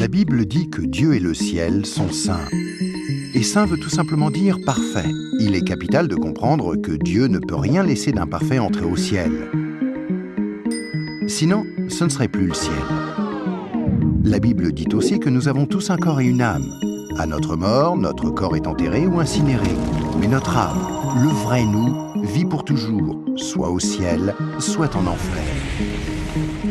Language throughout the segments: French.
La Bible dit que Dieu et le ciel sont saints. Et saint veut tout simplement dire parfait. Il est capital de comprendre que Dieu ne peut rien laisser d'imparfait entrer au ciel. Sinon, ce ne serait plus le ciel. La Bible dit aussi que nous avons tous un corps et une âme. À notre mort, notre corps est enterré ou incinéré. Mais notre âme, le vrai nous, vit pour toujours, soit au ciel, soit en enfer.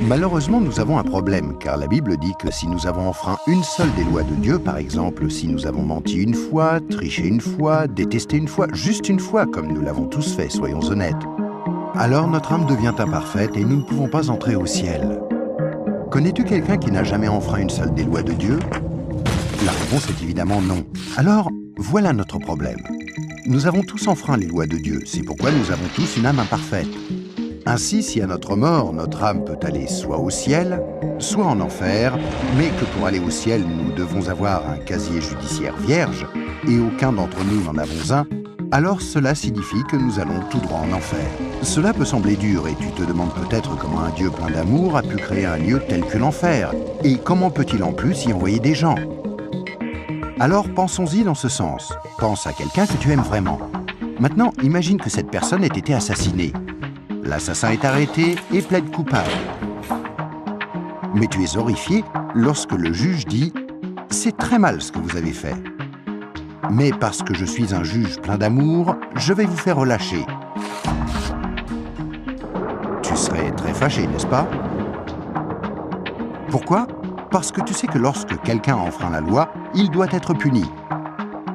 Malheureusement, nous avons un problème, car la Bible dit que si nous avons enfreint une seule des lois de Dieu, par exemple, si nous avons menti une fois, triché une fois, détesté une fois, juste une fois, comme nous l'avons tous fait, soyons honnêtes, alors notre âme devient imparfaite et nous ne pouvons pas entrer au ciel. Connais-tu quelqu'un qui n'a jamais enfreint une seule des lois de Dieu? La réponse est évidemment non. Alors, voilà notre problème. Nous avons tous enfreint les lois de Dieu, c'est pourquoi nous avons tous une âme imparfaite. Ainsi, si à notre mort, notre âme peut aller soit au ciel, soit en enfer, mais que pour aller au ciel, nous devons avoir un casier judiciaire vierge, et aucun d'entre nous n'en avons un, alors cela signifie que nous allons tout droit en enfer. Cela peut sembler dur, et tu te demandes peut-être comment un Dieu plein d'amour a pu créer un lieu tel que l'enfer, et comment peut-il en plus y envoyer des gens? Alors pensons-y dans ce sens. Pense à quelqu'un que tu aimes vraiment. Maintenant, imagine que cette personne ait été assassinée. L'assassin est arrêté et plaide coupable. Mais tu es horrifié lorsque le juge dit « C'est très mal ce que vous avez fait. Mais parce que je suis un juge plein d'amour, je vais vous faire relâcher. » Tu serais très fâché, n'est-ce pas? Pourquoi? Parce que tu sais que lorsque quelqu'un enfreint la loi, il doit être puni.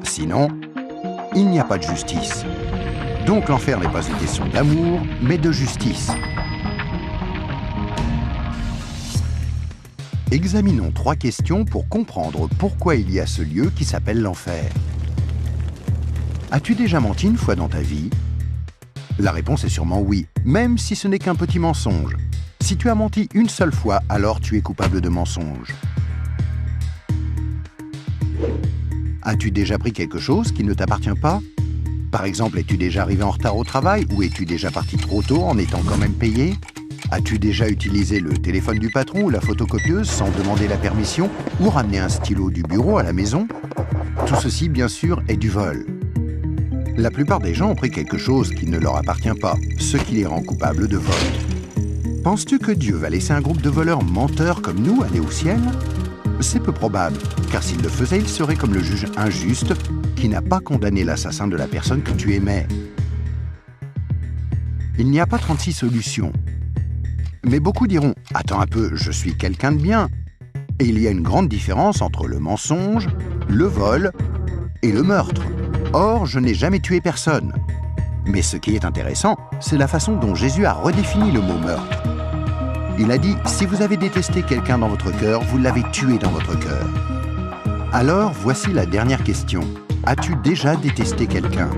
Sinon, il n'y a pas de justice. Donc l'enfer n'est pas une question d'amour, mais de justice. Examinons 3 questions pour comprendre pourquoi il y a ce lieu qui s'appelle l'enfer. As-tu déjà menti une fois dans ta vie? La réponse est sûrement oui, même si ce n'est qu'un petit mensonge. Si tu as menti une seule fois, alors tu es coupable de mensonge. As-tu déjà pris quelque chose qui ne t'appartient pas? Par exemple, es-tu déjà arrivé en retard au travail ou es-tu déjà parti trop tôt en étant quand même payé? As-tu déjà utilisé le téléphone du patron ou la photocopieuse sans demander la permission ou ramené un stylo du bureau à la maison? Tout ceci, bien sûr, est du vol. La plupart des gens ont pris quelque chose qui ne leur appartient pas, ce qui les rend coupables de vol. Penses-tu que Dieu va laisser un groupe de voleurs menteurs comme nous aller au ciel? C'est peu probable, car s'il le faisait, il serait comme le juge injuste qui n'a pas condamné l'assassin de la personne que tu aimais. Il n'y a pas 36 solutions. Mais beaucoup diront « Attends un peu, je suis quelqu'un de bien ». Et il y a une grande différence entre le mensonge, le vol et le meurtre. Or, je n'ai jamais tué personne. Mais ce qui est intéressant, c'est la façon dont Jésus a redéfini le mot « meurtre ». Il a dit « Si vous avez détesté quelqu'un dans votre cœur, vous l'avez tué dans votre cœur ». Alors, voici la dernière question. As-tu déjà détesté quelqu'un?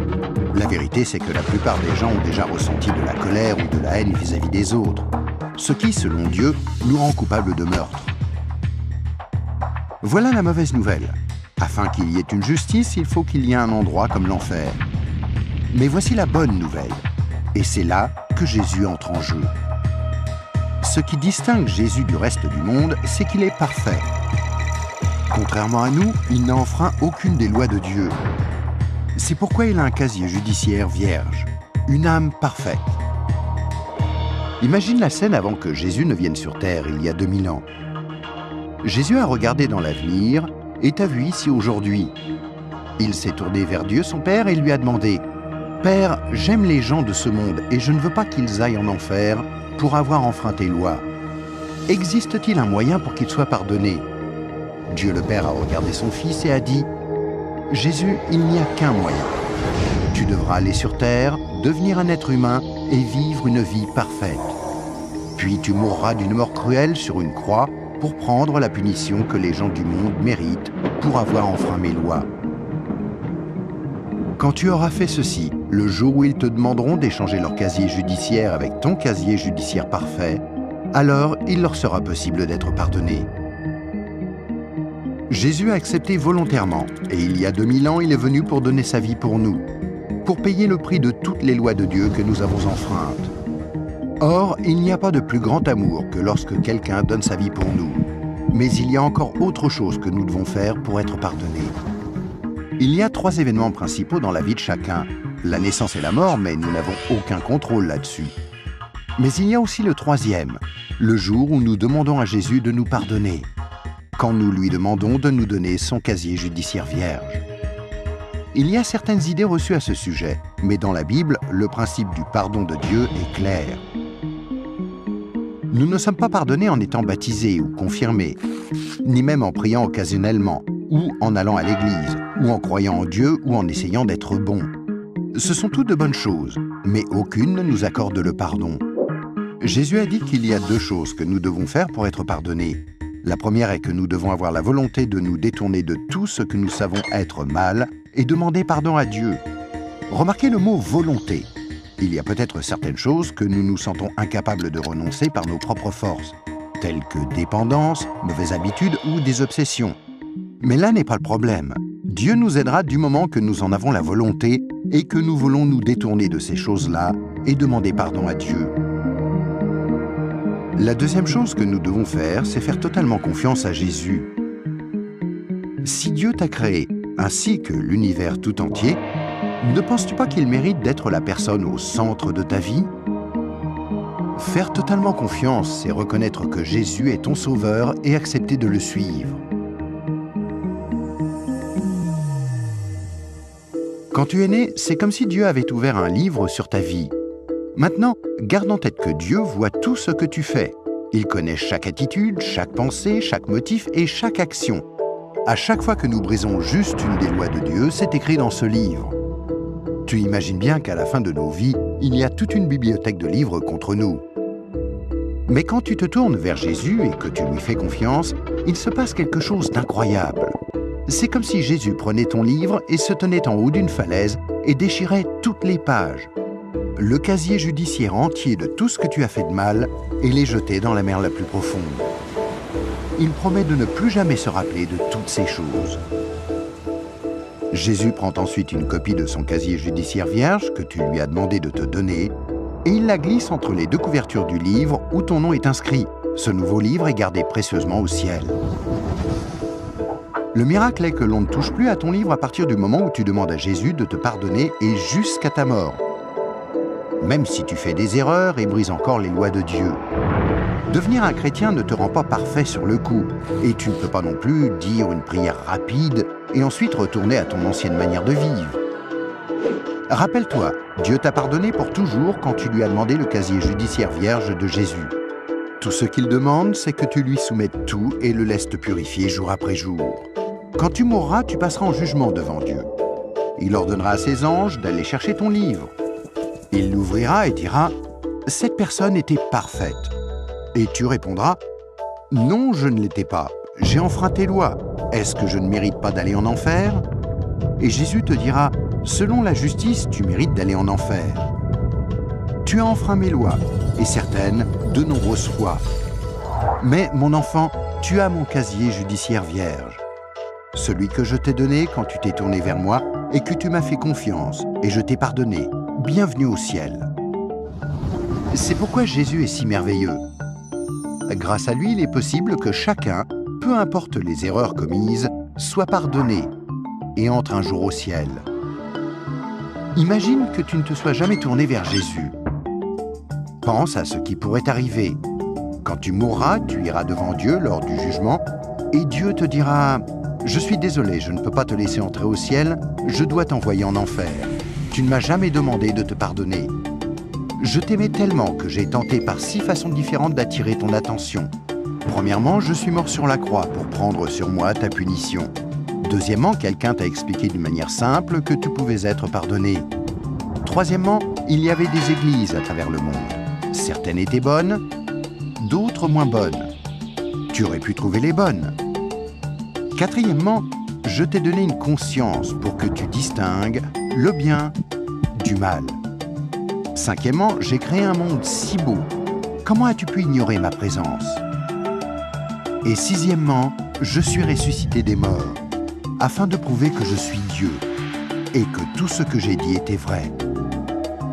La vérité, c'est que la plupart des gens ont déjà ressenti de la colère ou de la haine vis-à-vis des autres, ce qui, selon Dieu, nous rend coupables de meurtre. Voilà la mauvaise nouvelle. Afin qu'il y ait une justice, il faut qu'il y ait un endroit comme l'enfer. Mais voici la bonne nouvelle. Et c'est là que Jésus entre en jeu. Ce qui distingue Jésus du reste du monde, c'est qu'il est parfait. Contrairement à nous, il n'a enfreint aucune des lois de Dieu. C'est pourquoi il a un casier judiciaire vierge, une âme parfaite. Imagine la scène avant que Jésus ne vienne sur terre, il y a 2000 ans. Jésus a regardé dans l'avenir et t'a vu ici aujourd'hui. Il s'est tourné vers Dieu, son Père, et lui a demandé « Père, j'aime les gens de ce monde et je ne veux pas qu'ils aillent en enfer pour avoir enfreint tes lois. Existe-t-il un moyen pour qu'ils soient pardonnés ?» Dieu le Père a regardé son Fils et a dit « Jésus, il n'y a qu'un moyen. Tu devras aller sur terre, devenir un être humain et vivre une vie parfaite. Puis tu mourras d'une mort cruelle sur une croix pour prendre la punition que les gens du monde méritent pour avoir enfreint mes lois. Quand tu auras fait ceci, le jour où ils te demanderont d'échanger leur casier judiciaire avec ton casier judiciaire parfait, alors il leur sera possible d'être pardonnés. » Jésus a accepté volontairement, et il y a 2000 ans, il est venu pour donner sa vie pour nous, pour payer le prix de toutes les lois de Dieu que nous avons enfreintes. Or, il n'y a pas de plus grand amour que lorsque quelqu'un donne sa vie pour nous. Mais il y a encore autre chose que nous devons faire pour être pardonnés. Il y a 3 événements principaux dans la vie de chacun. La naissance et la mort, mais nous n'avons aucun contrôle là-dessus. Mais il y a aussi le 3e, le jour où nous demandons à Jésus de nous pardonner, quand nous lui demandons de nous donner son casier judiciaire vierge. Il y a certaines idées reçues à ce sujet, mais dans la Bible, le principe du pardon de Dieu est clair. Nous ne sommes pas pardonnés en étant baptisés ou confirmés, ni même en priant occasionnellement, ou en allant à l'église, ou en croyant en Dieu ou en essayant d'être bons. Ce sont toutes de bonnes choses, mais aucune ne nous accorde le pardon. Jésus a dit qu'il y a 2 choses que nous devons faire pour être pardonnés. La première est que nous devons avoir la volonté de nous détourner de tout ce que nous savons être mal et demander pardon à Dieu. Remarquez le mot « volonté ». Il y a peut-être certaines choses que nous nous sentons incapables de renoncer par nos propres forces, telles que dépendance, mauvaises habitudes ou des obsessions. Mais là n'est pas le problème. Dieu nous aidera du moment que nous en avons la volonté et que nous voulons nous détourner de ces choses-là et demander pardon à Dieu. La deuxième chose que nous devons faire, c'est faire totalement confiance à Jésus. Si Dieu t'a créé, ainsi que l'univers tout entier, ne penses-tu pas qu'il mérite d'être la personne au centre de ta vie? Faire totalement confiance, c'est reconnaître que Jésus est ton sauveur et accepter de le suivre. Quand tu es né, c'est comme si Dieu avait ouvert un livre sur ta vie. Maintenant, garde en tête que Dieu voit tout ce que tu fais. Il connaît chaque attitude, chaque pensée, chaque motif et chaque action. À chaque fois que nous brisons juste une des lois de Dieu, c'est écrit dans ce livre. Tu imagines bien qu'à la fin de nos vies, il y a toute une bibliothèque de livres contre nous. Mais quand tu te tournes vers Jésus et que tu lui fais confiance, il se passe quelque chose d'incroyable. C'est comme si Jésus prenait ton livre et se tenait en haut d'une falaise et déchirait toutes les pages. Le casier judiciaire entier de tout ce que tu as fait de mal et les jeter dans la mer la plus profonde. Il promet de ne plus jamais se rappeler de toutes ces choses. Jésus prend ensuite une copie de son casier judiciaire vierge que tu lui as demandé de te donner et il la glisse entre les 2 couvertures du livre où ton nom est inscrit. Ce nouveau livre est gardé précieusement au ciel. Le miracle est que l'on ne touche plus à ton livre à partir du moment où tu demandes à Jésus de te pardonner et jusqu'à ta mort. Même si tu fais des erreurs et brises encore les lois de Dieu. Devenir un chrétien ne te rend pas parfait sur le coup, et tu ne peux pas non plus dire une prière rapide et ensuite retourner à ton ancienne manière de vivre. Rappelle-toi, Dieu t'a pardonné pour toujours quand tu lui as demandé le casier judiciaire vierge de Jésus. Tout ce qu'il demande, c'est que tu lui soumettes tout et le laisses te purifier jour après jour. Quand tu mourras, tu passeras en jugement devant Dieu. Il ordonnera à ses anges d'aller chercher ton livre. Il l'ouvrira et dira « Cette personne était parfaite ». Et tu répondras « Non, je ne l'étais pas. J'ai enfreint tes lois. Est-ce que je ne mérite pas d'aller en enfer ?» Et Jésus te dira « Selon la justice, tu mérites d'aller en enfer. Tu as enfreint mes lois, et certaines, de nombreuses fois. Mais, mon enfant, tu as mon casier judiciaire vierge. Celui que je t'ai donné quand tu t'es tourné vers moi et que tu m'as fait confiance, et je t'ai pardonné. Bienvenue au ciel. » C'est pourquoi Jésus est si merveilleux. Grâce à lui, il est possible que chacun, peu importe les erreurs commises, soit pardonné et entre un jour au ciel. Imagine que tu ne te sois jamais tourné vers Jésus. Pense à ce qui pourrait t'arriver. Quand tu mourras, tu iras devant Dieu lors du jugement et Dieu te dira « Je suis désolé, je ne peux pas te laisser entrer au ciel, je dois t'envoyer en enfer. Tu ne m'as jamais demandé de te pardonner. Je t'aimais tellement que j'ai tenté par 6 façons différentes d'attirer ton attention. Premièrement, je suis mort sur la croix pour prendre sur moi ta punition. Deuxièmement, quelqu'un t'a expliqué d'une manière simple que tu pouvais être pardonné. Troisièmement, il y avait des églises à travers le monde. Certaines étaient bonnes, d'autres moins bonnes. Tu aurais pu trouver les bonnes. Quatrièmement, je t'ai donné une conscience pour que tu distingues le bien du mal. Cinquièmement, j'ai créé un monde si beau. Comment as-tu pu ignorer ma présence? Et sixièmement, je suis ressuscité des morts, afin de prouver que je suis Dieu, et que tout ce que j'ai dit était vrai.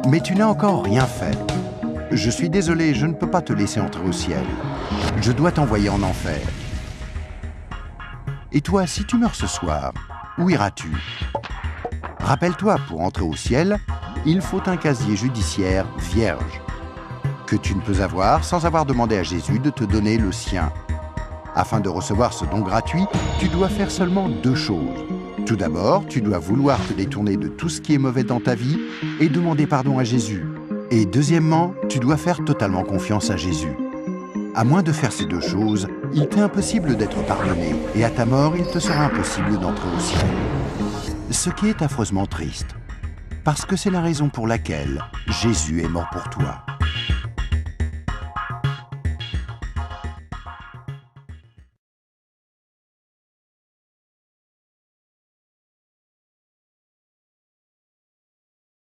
Mais tu n'as encore rien fait. Je suis désolé, je ne peux pas te laisser entrer au ciel. Je dois t'envoyer en enfer. Et toi, si tu meurs ce soir, où iras-tu? Rappelle-toi, pour entrer au ciel, il faut un casier judiciaire vierge, que tu ne peux avoir sans avoir demandé à Jésus de te donner le sien. Afin de recevoir ce don gratuit, tu dois faire seulement 2 choses. Tout d'abord, tu dois vouloir te détourner de tout ce qui est mauvais dans ta vie et demander pardon à Jésus. Et deuxièmement, tu dois faire totalement confiance à Jésus. À moins de faire ces 2 choses, il t'est impossible d'être pardonné et à ta mort, il te sera impossible d'entrer au ciel. Ce qui est affreusement triste, parce que c'est la raison pour laquelle Jésus est mort pour toi.